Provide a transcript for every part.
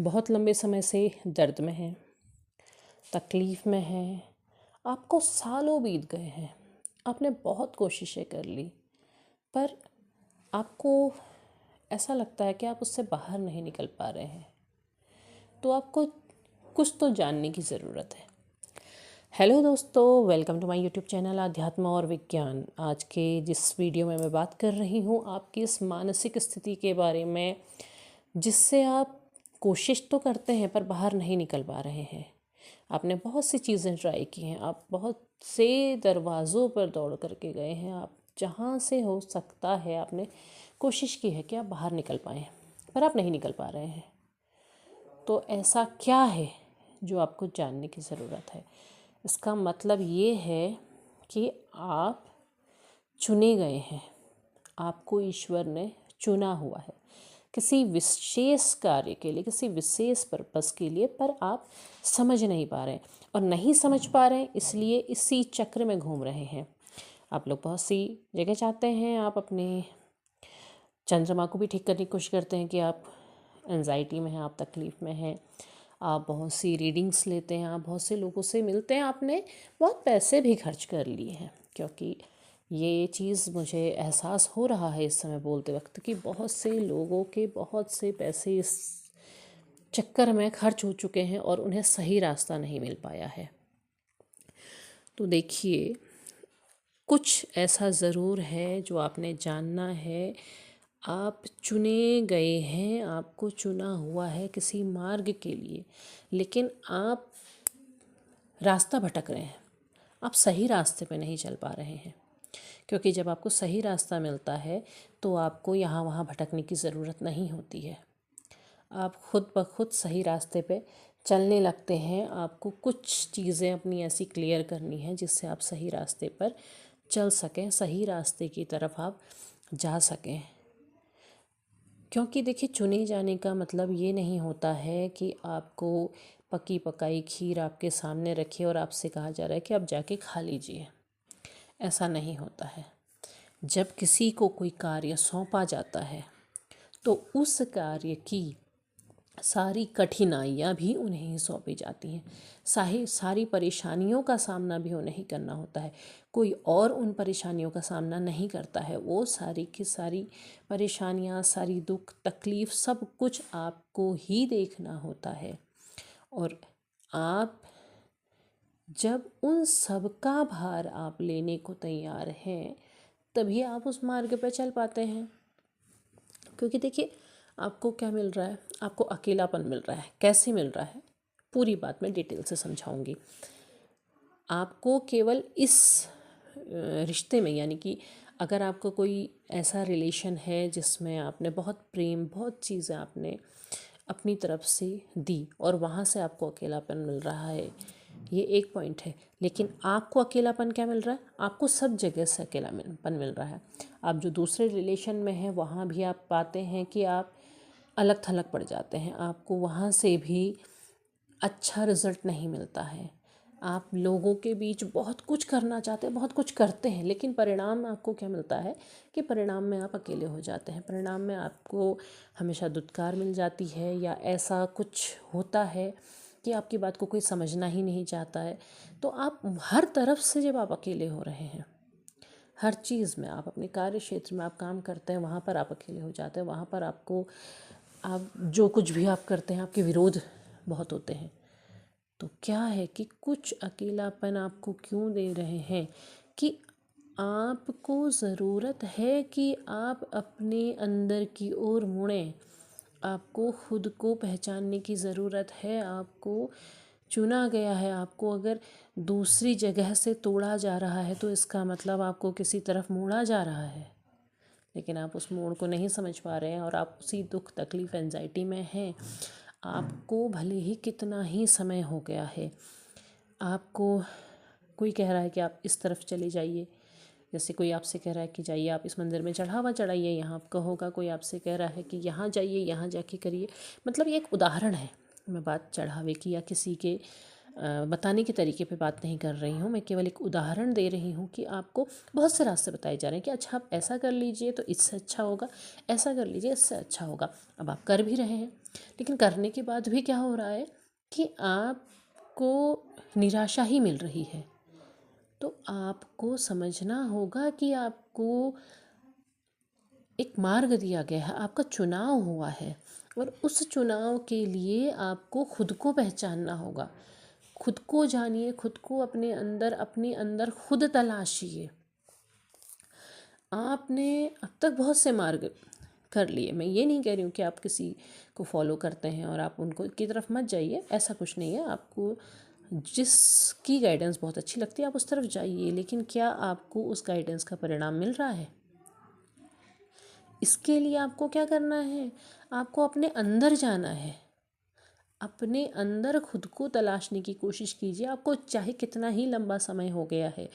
बहुत लंबे समय से दर्द में हैं, तकलीफ़ में हैं, आपको सालों बीत गए हैं, आपने बहुत कोशिशें कर ली, पर आपको ऐसा लगता है कि आप उससे बाहर नहीं निकल पा रहे हैं। तो आपको कुछ तो जानने की ज़रूरत है। हेलो दोस्तों, welcome to my YouTube channel अध्यात्म और विज्ञान। आज के जिस वीडियो में मैं बात कर रही हूँ आपकी इस मानसिक स्थिति के बारे में, जिससे आप कोशिश तो करते हैं पर बाहर नहीं निकल पा रहे हैं। आपने बहुत सी चीज़ें ट्राई की हैं, आप बहुत से दरवाज़ों पर दौड़ करके गए हैं, आप जहाँ से हो सकता है आपने कोशिश की है कि आप बाहर निकल पाएँ, पर आप नहीं निकल पा रहे हैं। तो ऐसा क्या है जो आपको जानने की ज़रूरत है? इसका मतलब ये है कि आप चुने गए हैं, आपको ईश्वर ने चुना हुआ है किसी विशेष कार्य के लिए, किसी विशेष पर्पस के लिए, पर आप समझ नहीं पा रहे हैं। और नहीं समझ पा रहे हैं इसलिए इसी चक्र में घूम रहे हैं। आप लोग बहुत सी जगह चाहते हैं, आप अपने चंद्रमा को भी ठीक करने की कोशिश करते हैं कि आप एंजाइटी में हैं, आप तकलीफ़ में हैं, आप बहुत सी रीडिंग्स लेते हैं, आप बहुत से लोगों से मिलते हैं, आपने बहुत पैसे भी खर्च कर लिए हैं। क्योंकि ये चीज़ मुझे एहसास हो रहा है इस समय बोलते वक्त कि बहुत से लोगों के बहुत से पैसे इस चक्कर में खर्च हो चुके हैं और उन्हें सही रास्ता नहीं मिल पाया है। तो देखिए, कुछ ऐसा ज़रूर है जो आपने जानना है। आप चुने गए हैं, आपको चुना हुआ है किसी मार्ग के लिए, लेकिन आप रास्ता भटक रहे हैं, आप सही रास्ते पे नहीं चल पा रहे हैं। क्योंकि जब आपको सही रास्ता मिलता है तो आपको यहाँ वहाँ भटकने की ज़रूरत नहीं होती है। आप खुद ब खुद सही रास्ते पे चलने लगते हैं। आपको कुछ चीज़ें अपनी ऐसी क्लियर करनी है जिससे आप सही रास्ते पर चल सकें, सही रास्ते की तरफ आप जा सकें। क्योंकि देखिए, चुने जाने का मतलब ये नहीं होता है कि आपको पकी पकाई खीर आपके सामने रखी और आपसे कहा जा रहा है कि आप जाके खा लीजिए। ऐसा नहीं होता है। जब किसी को कोई कार्य सौंपा जाता है तो उस कार्य की सारी कठिनाइयाँ भी उन्हें ही सौंपी जाती हैं, सारी परेशानियों का सामना भी उन्हें ही करना होता है। कोई और उन परेशानियों का सामना नहीं करता है। वो सारी की सारी परेशानियाँ, सारी दुख तकलीफ़ सब कुछ आपको ही देखना होता है। और आप जब उन सब का भार आप लेने को तैयार हैं, तभी आप उस मार्ग पर चल पाते हैं। क्योंकि देखिए, आपको क्या मिल रहा है? आपको अकेलापन मिल रहा है। कैसे मिल रहा है? पूरी बात मैं डिटेल से समझाऊंगी। आपको केवल इस रिश्ते में, यानी कि अगर आपको कोई ऐसा रिलेशन है जिसमें आपने बहुत प्रेम, बहुत चीज़ें आपने अपनी तरफ से दी और वहाँ से आपको अकेलापन मिल रहा है, ये एक पॉइंट है। लेकिन आपको अकेलापन क्या मिल रहा है? आपको सब जगह से अकेलापन मिल रहा है। आप जो दूसरे रिलेशन में हैं वहाँ भी आप पाते हैं कि आप अलग थलग पड़ जाते हैं। आपको वहाँ से भी अच्छा रिज़ल्ट नहीं मिलता है। आप लोगों के बीच बहुत कुछ करना चाहते हैं, बहुत कुछ करते हैं, लेकिन परिणाम आपको क्या मिलता है कि परिणाम में आप अकेले हो जाते हैं। परिणाम में आपको हमेशा धुतकार मिल जाती है, या ऐसा कुछ होता है कि आपकी बात को कोई समझना ही नहीं चाहता है। तो आप हर तरफ से जब आप अकेले हो रहे हैं, हर चीज़ में, आप अपने कार्य क्षेत्र में आप काम करते हैं, वहाँ पर आप अकेले हो जाते हैं। वहाँ पर आपको, आप जो कुछ भी आप करते हैं, आपके विरोध बहुत होते हैं। तो क्या है कि कुछ अकेलापन आपको क्यों दे रहे हैं कि आपको ज़रूरत है कि आप अपने अंदर की ओर मुड़ें। आपको खुद को पहचानने की ज़रूरत है। आपको चुना गया है। आपको अगर दूसरी जगह से तोड़ा जा रहा है तो इसका मतलब आपको किसी तरफ मोड़ा जा रहा है, लेकिन आप उस मोड़ को नहीं समझ पा रहे हैं और आप उसी दुख तकलीफ़ एंजाइटी में हैं। आपको भले ही कितना ही समय हो गया है, आपको कोई कह रहा है कि आप इस तरफ चले जाइए, जैसे कोई आपसे कह रहा है कि जाइए आप इस मंदिर में चढ़ावा चढ़ाइए, यहाँ आपका होगा। कोई आपसे कह रहा है कि यहाँ जाइए, यहाँ जाके करिए। मतलब ये एक उदाहरण है, मैं बात चढ़ावे की या किसी के बताने के तरीके पे बात नहीं कर रही हूँ, मैं केवल एक उदाहरण दे रही हूँ कि आपको बहुत से रास्ते बताए जा रहे हैं कि अच्छा आप ऐसा कर लीजिए तो इससे अच्छा होगा, ऐसा कर लीजिए इससे अच्छा होगा। अब आप कर भी रहे हैं, लेकिन करने के बाद भी क्या हो रहा है कि आपको निराशा ही मिल रही है। तो आपको समझना होगा कि आपको एक मार्ग दिया गया है, आपका चुनाव हुआ है, और उस चुनाव के लिए आपको खुद को पहचानना होगा। खुद को जानिए, खुद को अपने अंदर खुद तलाशिए। आपने अब तक बहुत से मार्ग कर लिए, मैं ये नहीं कह रही हूँ कि आप किसी को फॉलो करते हैं और आप उनको की तरफ मत जाइए, ऐसा कुछ नहीं है। आपको जिसकी गाइडेंस बहुत अच्छी लगती है आप उस तरफ जाइए, लेकिन क्या आपको उस गाइडेंस का परिणाम मिल रहा है? इसके लिए आपको क्या करना है? आपको अपने अंदर जाना है, अपने अंदर खुद को तलाशने की कोशिश कीजिए। आपको चाहे कितना ही लंबा समय हो गया है,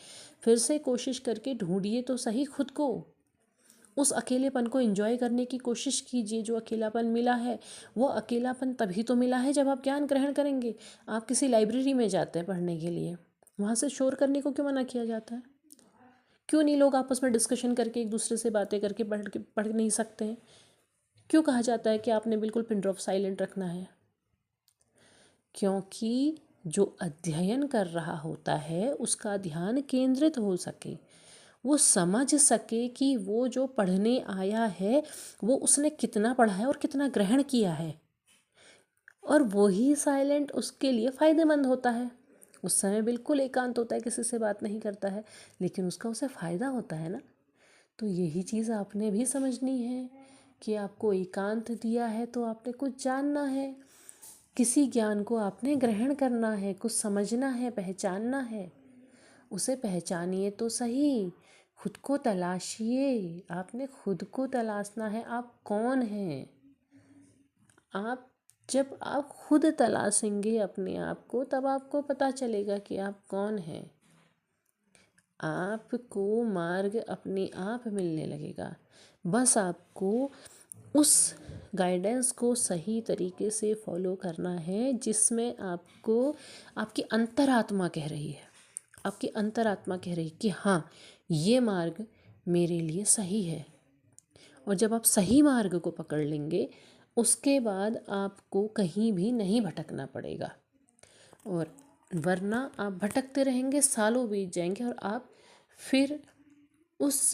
फिर से कोशिश करके ढूंढिए तो सही खुद को। उस अकेलेपन को एंजॉय करने की कोशिश कीजिए। जो अकेलापन मिला है वो अकेलापन तभी तो मिला है जब आप ज्ञान ग्रहण करेंगे। आप किसी लाइब्रेरी में जाते हैं पढ़ने के लिए, वहाँ से शोर करने को क्यों मना किया जाता है? क्यों नहीं लोग आपस में डिस्कशन करके एक दूसरे से बातें करके पढ़ नहीं सकते हैं? क्यों कहा जाता है कि आपने बिल्कुल पिन ड्रॉप साइलेंट रखना है? क्योंकि जो अध्ययन कर रहा होता है उसका ध्यान केंद्रित हो सके, वो समझ सके कि वो जो पढ़ने आया है वो उसने कितना पढ़ा है और कितना ग्रहण किया है, और वही साइलेंट उसके लिए फ़ायदेमंद होता है। उस समय बिल्कुल एकांत होता है, किसी से बात नहीं करता है, लेकिन उसका उसे फ़ायदा होता है ना। तो यही चीज़ आपने भी समझनी है कि आपको एकांत दिया है तो आपने कुछ जानना है, किसी ज्ञान को आपने ग्रहण करना है, कुछ समझना है, पहचानना है। उसे पहचानिए तो सही, खुद को तलाशिए। आपने खुद को तलाशना है, आप कौन हैं। जब आप खुद तलाशेंगे अपने आप को, तब आपको पता चलेगा कि आप कौन हैं। आपको मार्ग अपने आप मिलने लगेगा। बस आपको उस गाइडेंस को सही तरीके से फॉलो करना है जिसमें आपको आपकी अंतरात्मा कह रही है। आपकी अंतरात्मा कह रही है कि हाँ, ये मार्ग मेरे लिए सही है। और जब आप सही मार्ग को पकड़ लेंगे, उसके बाद आपको कहीं भी नहीं भटकना पड़ेगा। और वरना आप भटकते रहेंगे, सालों बीत जाएंगे और आप फिर उस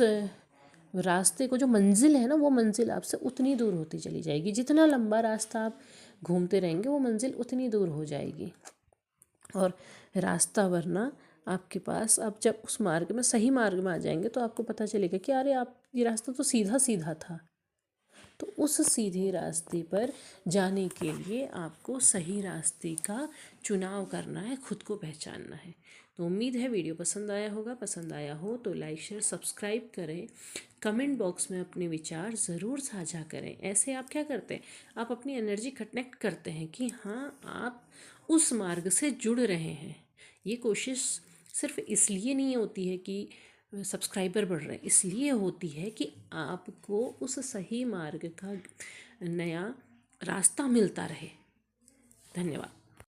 रास्ते को, जो मंजिल है ना, वो मंजिल आपसे उतनी दूर होती चली जाएगी। जितना लंबा रास्ता आप घूमते रहेंगे वो मंजिल उतनी दूर हो जाएगी। और रास्ता वरना आपके पास, आप जब उस मार्ग में, सही मार्ग में आ जाएंगे तो आपको पता चलेगा कि अरे आप, ये रास्ता तो सीधा सीधा था। तो उस सीधे रास्ते पर जाने के लिए आपको सही रास्ते का चुनाव करना है, खुद को पहचानना है। तो उम्मीद है वीडियो पसंद आया होगा। पसंद आया हो तो लाइक शेयर सब्सक्राइब करें। कमेंट बॉक्स में अपने विचार ज़रूर साझा करें। ऐसे आप क्या करते हैं, आप अपनी एनर्जी कनेक्ट करते हैं कि हाँ, आप उस मार्ग से जुड़ रहे हैं। ये कोशिश सिर्फ इसलिए नहीं होती है कि सब्सक्राइबर बढ़ रहे हैं, इसलिए होती है कि आपको उस सही मार्ग का नया रास्ता मिलता रहे। धन्यवाद।